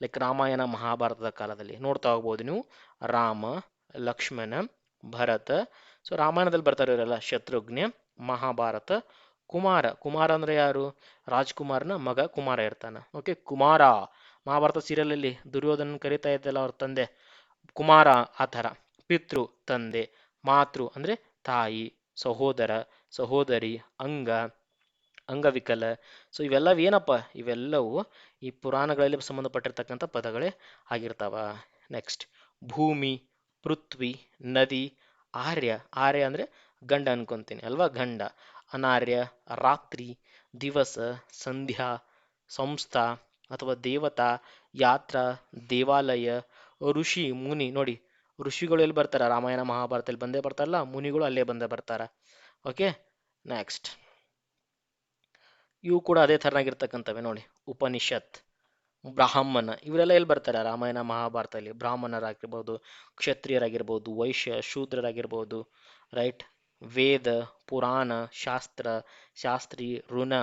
[SPEAKER 1] ಲೈಕ್ ರಾಮಾಯಣ ಮಹಾಭಾರತದ ಕಾಲದಲ್ಲಿ ನೋಡ್ತಾ ಹೋಗ್ಬೋದು ನೀವು. ರಾಮ, ಲಕ್ಷ್ಮಣ, ಭರತ. ಸೊ ರಾಮಾಯಣದಲ್ಲಿ ಬರ್ತಾರೆ ಇವರೆಲ್ಲ. ಶತ್ರುಘ್ನ. ಮಹಾಭಾರತ ಕುಮಾರ. ಕುಮಾರ ಅಂದ್ರೆ ಯಾರು? ರಾಜ್ಕುಮಾರ್ನ ಮಗ ಕುಮಾರ ಇರ್ತಾನ. ಓಕೆ, ಕುಮಾರ. ಮಹಾಭಾರತ ಸೀರಿಯಲ್ ಅಲ್ಲಿ ದುರ್ಯೋಧನ ಕರೀತಾ ಇದ್ದಲ್ಲ ಅವ್ರ ತಂದೆ ಕುಮಾರ, ಆ ಥರ. ಪಿತೃ, ತಂದೆ. ಮಾತೃ ಅಂದ್ರೆ ತಾಯಿ. ಸಹೋದರ, ಸಹೋದರಿ. ಅಂಗವಿಕಲ. ಸೊ ಇವೆಲ್ಲವೇನಪ್ಪ? ಇವೆಲ್ಲವೂ ಈ ಪುರಾಣಗಳಲ್ಲಿ ಸಂಬಂಧಪಟ್ಟಿರ್ತಕ್ಕಂಥ ಪದಗಳೇ ಆಗಿರ್ತಾವ. ನೆಕ್ಸ್ಟ್, ಭೂಮಿ, ಪೃಥ್ವಿ, ನದಿ. ಆರ್ಯ. ಆರ್ಯ ಅಂದ್ರೆ ಗಂಡ ಅನ್ಕೊಂತೀನಿ ಅಲ್ವಾ, ಗಂಡ. ಅನಾರ್ಯ, ರಾತ್ರಿ, ದಿವಸ, ಸಂಧ್ಯಾ, ಸಂಸ್ಥಾ ಅಥವಾ ದೇವತಾ, ಯಾತ್ರ, ದೇವಾಲಯ, ಋಷಿ, ಮುನಿ. ನೋಡಿ, ಋಷಿಗಳು ಎಲ್ಲಿ ಬರ್ತಾರ? ರಾಮಾಯಣ ಮಹಾಭಾರತದಲ್ಲಿ ಬಂದೇ ಬರ್ತಾರಲ್ಲ. ಮುನಿಗಳು ಅಲ್ಲೇ ಬಂದೇ ಬರ್ತಾರ. ಓಕೆ ನೆಕ್ಸ್ಟ್, ಇವು ಕೂಡ ಅದೇ ಥರನಾಗಿರ್ತಕ್ಕಂಥವೆ ನೋಡಿ. ಉಪನಿಷತ್, ಬ್ರಾಹ್ಮಣ. ಇವರೆಲ್ಲ ಎಲ್ಲಿ ಬರ್ತಾರೆ? ರಾಮಾಯಣ ಮಹಾಭಾರತದಲ್ಲಿ. ಬ್ರಾಹ್ಮಣರಾಗಿರ್ಬೋದು, ಕ್ಷತ್ರಿಯರಾಗಿರ್ಬೋದು, ವೈಶ್ಯ, ಶೂದ್ರರಾಗಿರ್ಬೋದು. ರೈಟ್. ವೇದ, ಪುರಾಣ, ಶಾಸ್ತ್ರ, ಶಾಸ್ತ್ರಿ, ಋಣ,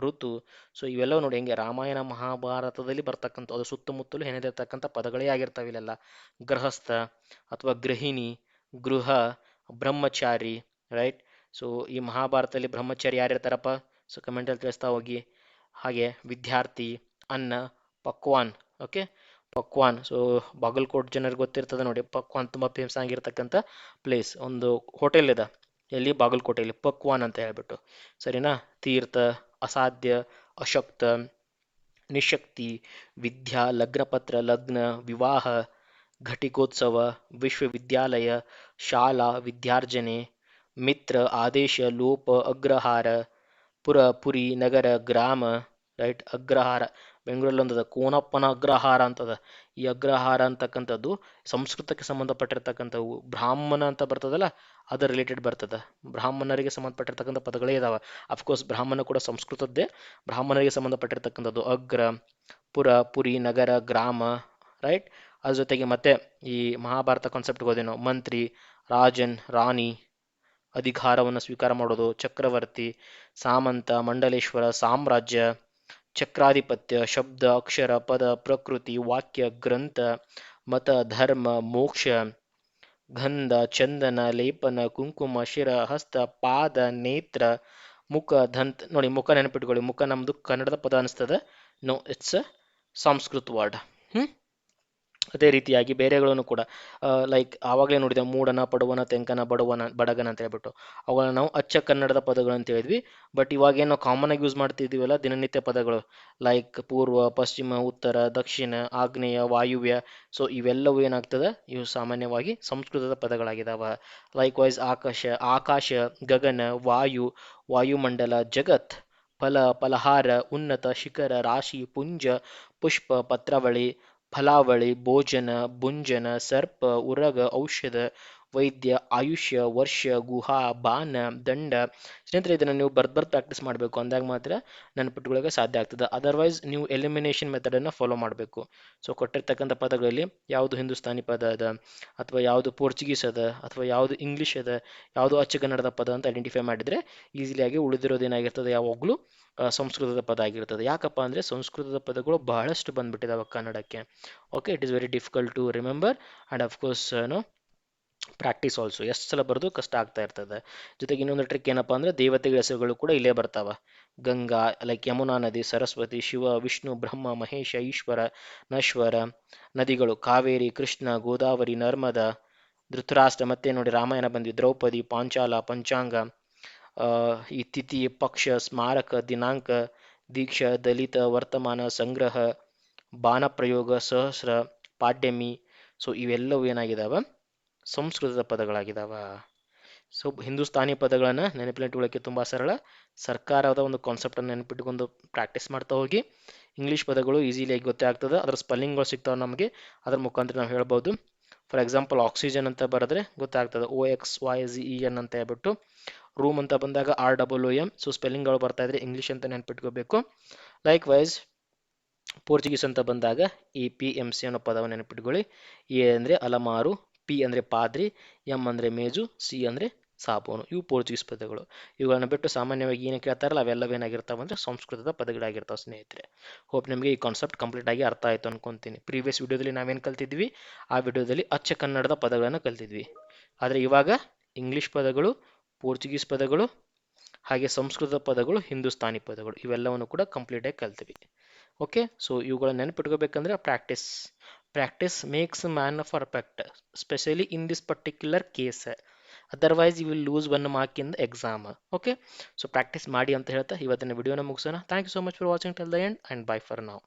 [SPEAKER 1] ಋತು. ಸೊ ಇವೆಲ್ಲವೂ ನೋಡಿ ಹೆಂಗೆ ರಾಮಾಯಣ ಮಹಾಭಾರತದಲ್ಲಿ ಬರ್ತಕ್ಕಂಥ ಅದು ಸುತ್ತಮುತ್ತಲು ಹೆಣೆದಿರ್ತಕ್ಕಂಥ ಪದಗಳೇ ಆಗಿರ್ತವೆ ಇಲ್ಲೆಲ್ಲ. ಗೃಹಸ್ಥ ಅಥವಾ ಗೃಹಿಣಿ, ಗೃಹ, ಬ್ರಹ್ಮಚಾರಿ, ರೈಟ್. ಸೊ ಈ ಮಹಾಭಾರತದಲ್ಲಿ ಬ್ರಹ್ಮಚಾರಿ ಯಾರಿರ್ತಾರಪ್ಪ? ಸೊ ಕಮೆಂಟಲ್ಲಿ ತಿಳಿಸ್ತಾ ಹೋಗಿ. ಹಾಗೆ ವಿದ್ಯಾರ್ಥಿ, ಅನ್ನ, ಪಕ್ವಾನ್. ಓಕೆ, ಪಕ್ವಾನ್. ಸೊ ಬಾಗಲಕೋಟ್ ಜನರಿಗೆ ಗೊತ್ತಿರ್ತದೆ ನೋಡಿ, ಪಕ್ವಾನ್ ತುಂಬ ಫೇಮಸ್ ಆಗಿರ್ತಕ್ಕಂಥ ಪ್ಲೇಸ್, ಒಂದು ಹೋಟೆಲ್ ಇದೆ ಎಲ್ಲಿ, ಬಾಗಲಕೋಟೆಯಲ್ಲಿ, ಪಕ್ವಾನ್ ಅಂತ ಹೇಳ್ಬಿಟ್ಟು. ಸರಿನಾ? ತೀರ್ಥ, ಅಸಾಧ್ಯ, ಅಶಕ್ತ, ನಿಶಕ್ತಿ, ವಿದ್ಯಾ, ಲಗ್ನಪತ್ರ, ಲಗ್ನ, ವಿವಾಹ, ಘಟಿಕೋತ್ಸವ, ವಿಶ್ವವಿದ್ಯಾಲಯ, ಶಾಲಾ, ವಿದ್ಯಾರ್ಜನೆ, ಮಿತ್ರ, ಆದೇಶ, ಲೋಪ, ಅಗ್ರಹಾರ, ಪುರ, ಪುರಿ, ನಗರ, ಗ್ರಾಮ, ರೈಟ್. ಅಗ್ರಹಾರ ಬೆಂಗಳೂರಲ್ಲಿ ಒಂದದ ಕೋನಪ್ಪನ ಅಗ್ರಹಾರ ಅಂತದ. ಈ ಅಗ್ರಹಾರ ಅಂತಕ್ಕಂಥದ್ದು ಸಂಸ್ಕೃತಕ್ಕೆ ಸಂಬಂಧಪಟ್ಟಿರ್ತಕ್ಕಂಥವು. ಬ್ರಾಹ್ಮಣ ಅಂತ ಬರ್ತದಲ್ಲ, ಅದರ ರಿಲೇಟೆಡ್ ಬರ್ತದ. ಬ್ರಾಹ್ಮಣರಿಗೆ ಸಂಬಂಧಪಟ್ಟಿರ್ತಕ್ಕಂಥ ಪದಗಳೇ ಇದಾವೆ. ಅಫ್ಕೋರ್ಸ್ ಬ್ರಾಹ್ಮಣ ಕೂಡ ಸಂಸ್ಕೃತದ್ದೇ, ಬ್ರಾಹ್ಮಣರಿಗೆ ಸಂಬಂಧಪಟ್ಟಿರ್ತಕ್ಕಂಥದ್ದು ಅಗ್ರ, ಪುರ, ಪುರಿ, ನಗರ, ಗ್ರಾಮ, ರೈಟ್. ಅದ್ರ ಜೊತೆಗೆ ಮತ್ತೆ ಈ ಮಹಾಭಾರತ ಕಾನ್ಸೆಪ್ಟ್ಗೆ ಹೋದೆ ನಾವು. ಮಂತ್ರಿ, ರಾಜನ್, ರಾಣಿ, ಅಧಿಕಾರವನ್ನು ಸ್ವೀಕಾರ ಮಾಡೋದು, ಚಕ್ರವರ್ತಿ, ಸಾಮಂತ, ಮಂಡಲೇಶ್ವರ, ಸಾಮ್ರಾಜ್ಯ, ಚಕ್ರಾಧಿಪತ್ಯ, ಶಬ್ದ, ಅಕ್ಷರ, ಪದ, ಪ್ರಕೃತಿ, ವಾಕ್ಯ, ಗ್ರಂಥ, ಮತ, ಧರ್ಮ, ಮೋಕ್ಷ, ಗಂಧ, ಚಂದನ, ಲೇಪನ, ಕುಂಕುಮ, ಶಿರ, ಹಸ್ತ, ಪಾದ, ನೇತ್ರ, ಮುಖ, ದಂತ. ನೋಡಿ ಮುಖ ನೆನಪಿಟ್ಕೊಳ್ಳಿ, ಮುಖ ನಮ್ದು ಕನ್ನಡದ ಪದ ಅನಿಸ್ತದೆ. No, it's a Sanskrit word. ಅದೇ ರೀತಿಯಾಗಿ ಬೇರೆಗಳನ್ನು ಕೂಡ ಲೈಕ್ ಆವಾಗಲೇ ನೋಡಿದೆ, ಮೂಡನ, ಪಡುವನ, ತೆಂಕನ, ಬಡವನ, ಬಡಗನ ಅಂತ ಹೇಳ್ಬಿಟ್ಟು. ಅವುಗಳನ್ನ ನಾವು ಅಚ್ಚ ಕನ್ನಡದ ಪದಗಳು ಅಂತ ಹೇಳಿದ್ವಿ. ಬಟ್ ಇವಾಗೇನು ಕಾಮನ್ ಆಗಿ ಯೂಸ್ ಮಾಡ್ತಿದ್ದೀವಲ್ಲ ದಿನನಿತ್ಯ ಪದಗಳು, ಲೈಕ್ ಪೂರ್ವ, ಪಶ್ಚಿಮ, ಉತ್ತರ, ದಕ್ಷಿಣ, ಆಗ್ನೇಯ, ವಾಯುವ್ಯ. ಸೊ ಇವೆಲ್ಲವೂ ಏನಾಗ್ತದೆ, ಇವು ಸಾಮಾನ್ಯವಾಗಿ ಸಂಸ್ಕೃತದ ಪದಗಳಾಗಿದ್ದಾವೆ. ಲೈಕ್ ವೈಸ್ ಆಕಾಶ, ಆಕಾಶ, ಗಗನ, ವಾಯು, ವಾಯುಮಂಡಲ, ಜಗತ್, ಫಲ, ಫಲಹಾರ, ಉನ್ನತ, ಶಿಖರ, ರಾಶಿ, ಪುಂಜ, ಪುಷ್ಪ, ಪತ್ರಾವಳಿ, ಫಲಾವಳಿ, ಭೋಜನ, ಭುಂಜನ, ಸರ್ಪ, ಉರಗ, ಔಷಧ, ವೈದ್ಯ, ಆಯುಷ್ಯ, ವರ್ಷ, ಗುಹಾ, ಬಾಣ, ದಂಡ. ಸ್ನೇಹಿತರೆ ಇದನ್ನು ನೀವು ಬರ್ದು ಪ್ರಾಕ್ಟೀಸ್ ಮಾಡಬೇಕು, ಅಂದಾಗ ಮಾತ್ರ ನೆನಪಿಟ್ಕೊಳ್ಳೋಕೆ ಸಾಧ್ಯ ಆಗ್ತದೆ. ಅದರ್ವೈಸ್ ನೀವು ಎಲಿಮಿನೇಷನ್ ಮೆಥಡನ್ನು ಫಾಲೋ ಮಾಡಬೇಕು. ಸೊ ಕೊಟ್ಟಿರ್ತಕ್ಕಂಥ ಪದಗಳಲ್ಲಿ ಯಾವುದು ಹಿಂದೂಸ್ತಾನಿ ಪದ ಅದ, ಅಥವಾ ಯಾವುದು ಪೋರ್ಚುಗೀಸ್ ಅದ, ಅಥವಾ ಯಾವುದು ಇಂಗ್ಲೀಷ್ ಅದ, ಯಾವುದು ಅಚ್ಚಗನ್ನಡದ ಪದ ಅಂತ ಐಡೆಂಟಿಫೈ ಮಾಡಿದರೆ ಈಸಿಲಿಯಾಗಿ ಉಳಿದಿರೋದೇನಾಗಿರ್ತದೆ, ಯಾವಾಗಲೂ ಸಂಸ್ಕೃತದ ಪದ ಆಗಿರ್ತದೆ. ಯಾಕಪ್ಪ ಅಂದರೆ ಸಂಸ್ಕೃತದ ಪದಗಳು ಬಹಳಷ್ಟು ಬಂದ್ಬಿಟ್ಟಿದ್ದಾವೆ ಕನ್ನಡಕ್ಕೆ. Okay, it is very difficult to remember and of course practice also. ಎಷ್ಟು ಸಲ ಬರೆದು ಕಷ್ಟ ಆಗ್ತಾ ಇರ್ತದೆ. ಜೊತೆಗೆ ಇನ್ನೊಂದು ಟ್ರಿಕ್ ಏನಪ್ಪ ಅಂದರೆ ದೇವತೆಗಳ ಹೆಸರುಗಳು ಕೂಡ ಇಲ್ಲೇ ಬರ್ತಾವೆ. ಗಂಗಾ, ಲೈಕ್ ಯಮುನಾ ನದಿ, ಸರಸ್ವತಿ, ಶಿವ, ವಿಷ್ಣು, ಬ್ರಹ್ಮ, ಮಹೇಶ, ಈಶ್ವರ, ನಶ್ವರ. ನದಿಗಳು ಕಾವೇರಿ, ಕೃಷ್ಣ, ಗೋದಾವರಿ, ನರ್ಮದಾ, ಧೃತರಾಷ್ಟ್ರ. ಮತ್ತೆ ನೋಡಿ ರಾಮಾಯಣ ಬಂದ್ವಿ, ದ್ರೌಪದಿ, ಪಾಂಚಾಲ, ಪಂಚಾಂಗ, ಈ ತಿಥಿ, ಪಕ್ಷ, ಸ್ಮಾರಕ, ದಿನಾಂಕ, ದೀಕ್ಷಾ, ದಲಿತ, ವರ್ತಮಾನ, ಸಂಗ್ರಹ, ಬಾಣಪ್ರಯೋಗ, ಸಹಸ್ರ, ಪಾಡ್ಯಮಿ. ಸೊ ಇವೆಲ್ಲವೂ ಏನಾಗಿದ್ದಾವೆ, ಸಂಸ್ಕೃತದ ಪದಗಳಾಗಿದ್ದಾವ. ಸೊ ಹಿಂದೂಸ್ತಾನಿ ಪದಗಳನ್ನು ನೆನಪಿಟ್ಟುಕೊಳ್ಳೋಕ್ಕೆ ತುಂಬ ಸರಳ. ಸರ್ಕಾರದ ಒಂದು ಕಾನ್ಸೆಪ್ಟನ್ನು ನೆನಪಿಟ್ಟುಕೊಂಡು ಪ್ರಾಕ್ಟೀಸ್ ಮಾಡ್ತಾ ಹೋಗಿ. ಇಂಗ್ಲೀಷ್ ಪದಗಳು ಈಸಿಲಿಯಾಗಿ ಗೊತ್ತೇ ಆಗ್ತದೆ, ಅದರ ಸ್ಪೆಲ್ಲಿಂಗ್ಗಳು ಸಿಗ್ತಾವೆ ನಮಗೆ, ಅದರ ಮುಖಾಂತರ ನಾವು ಹೇಳ್ಬೋದು. ಫಾರ್ ಎಕ್ಸಾಂಪಲ್ ಆಕ್ಸಿಜನ್ ಅಂತ ಬರೆದ್ರೆ ಗೊತ್ತಾಗ್ತದೆ, OXYZEN ಅಂತ ಹೇಳ್ಬಿಟ್ಟು. ರೂಮ್ ಅಂತ ಬಂದಾಗ ROOM. ಸೊ ಸ್ಪೆಲ್ಲಿಂಗ್ಗಳು ಬರ್ತಾ ಇದ್ರೆ ಇಂಗ್ಲೀಷ್ ಅಂತ ನೆನಪಿಟ್ಕೋಬೇಕು. ಲೈಕ್ ವೈಸ್ ಪೋರ್ಚುಗೀಸ್ ಅಂತ ಬಂದಾಗ APMC ಅನ್ನೋ ಪದವನ್ನು ನೆನಪಿಟ್ಕೊಳ್ಳಿ. ಎ ಅಂದರೆ ಅಲಮಾರು, ಪಿ ಅಂದರೆ ಪಾದ್ರಿ, ಎಂ ಅಂದರೆ ಮೇಜು, ಸಿ ಅಂದರೆ ಸಾಬೂನು. ಇವು ಪೋರ್ಚುಗೀಸ್ ಪದಗಳು. ಇವುಗಳನ್ನ ಬಿಟ್ಟು ಸಾಮಾನ್ಯವಾಗಿ ಏನು ಕೇಳ್ತಾರಲ್ಲ ಅವೆಲ್ಲವೇನಾಗಿರ್ತಾವೆ ಅಂದರೆ ಸಂಸ್ಕೃತದ ಪದಗಳಾಗಿರ್ತಾವೆ ಸ್ನೇಹಿತರೆ. ಹೋಪ್ ನಿಮಗೆ ಈ ಕಾನ್ಸೆಪ್ಟ್ ಕಂಪ್ಲೀಟ್ ಆಗಿ ಅರ್ಥ ಆಯಿತು ಅನ್ಕೊತೀನಿ. ಪ್ರೀವಿಯಸ್ ವಿಡಿಯೋದಲ್ಲಿ ನಾವೇನು ಕಲ್ತಿದ್ವಿ, ಆ ವಿಡಿಯೋದಲ್ಲಿ ಅಚ್ಚ ಕನ್ನಡದ ಪದಗಳನ್ನು ಕಲ್ತಿದ್ವಿ. ಆದರೆ ಇವಾಗ ಇಂಗ್ಲೀಷ್ ಪದಗಳು, ಪೋರ್ಚುಗೀಸ್ ಪದಗಳು, ಹಾಗೆ ಸಂಸ್ಕೃತ ಪದಗಳು, ಹಿಂದೂಸ್ತಾನಿ ಪದಗಳು, ಇವೆಲ್ಲವನ್ನು ಕೂಡ ಕಂಪ್ಲೀಟಾಗಿ ಕಲ್ತೀವಿ. ಓಕೆ, ಸೊ ಇವುಗಳನ್ನ ನೆನಪಿಟ್ಕೋಬೇಕಂದ್ರೆ practice. Practice makes man perfect, specially in this particular case. Otherwise you will lose 1 mark in the exam. Okay, so practice ಮಾಡಿ ಅಂತ ಹೇಳ್ತಾ ಇವತ್ತಿನ ವಿಡಿಯೋನ ಮುಗಿಸೋಣ. Thank you so much for watching till the end and bye for now.